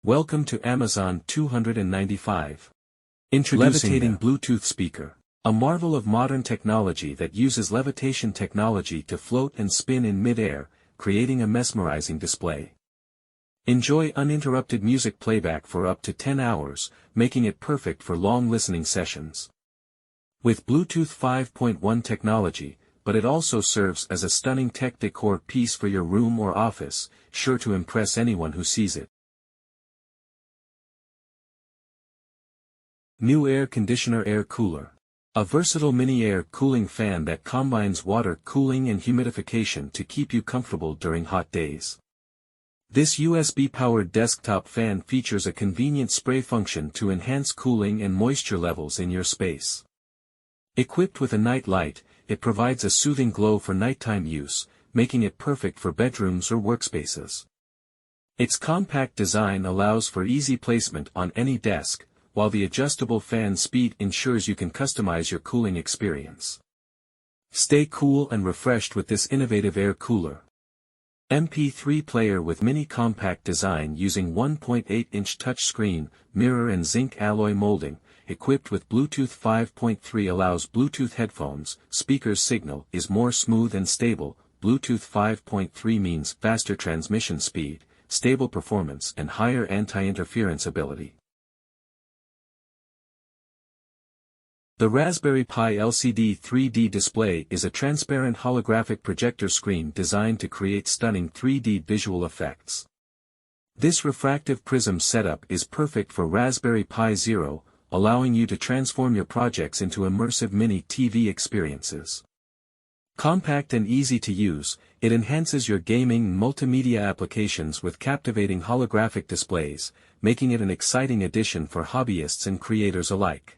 Welcome to Amazon 295. Introducing Levitating Bluetooth Speaker. A marvel of modern technology that uses levitation technology to float and spin in mid-air, creating a mesmerizing display. Enjoy uninterrupted music playback for up to 10 hours, making it perfect for long listening sessions. With Bluetooth 5.1 technology, but it also serves as a stunning tech decor piece for your room or office, sure to impress anyone who sees it. New Air Conditioner Air Cooler. A versatile mini air cooling fan that combines water cooling and humidification to keep you comfortable during hot days. This USB-powered desktop fan features a convenient spray function to enhance cooling and moisture levels in your space. Equipped with a night light, it provides a soothing glow for nighttime use, making it perfect for bedrooms or workspaces. Its compact design allows for easy placement on any desk, while the adjustable fan speed ensures you can customize your cooling experience. Stay cool and refreshed with this innovative air cooler. MP3 player with mini compact design using 1.8-inch touchscreen, mirror and zinc alloy molding, equipped with Bluetooth 5.3 allows Bluetooth headphones. Speaker's signal is more smooth and stable. Bluetooth 5.3 means faster transmission speed, stable performance and higher anti-interference ability. The Raspberry Pi LCD 3D display is a transparent holographic projector screen designed to create stunning 3D visual effects. This refractive prism setup is perfect for Raspberry Pi Zero, allowing you to transform your projects into immersive mini TV experiences. Compact and easy to use, it enhances your gaming and multimedia applications with captivating holographic displays, making it an exciting addition for hobbyists and creators alike.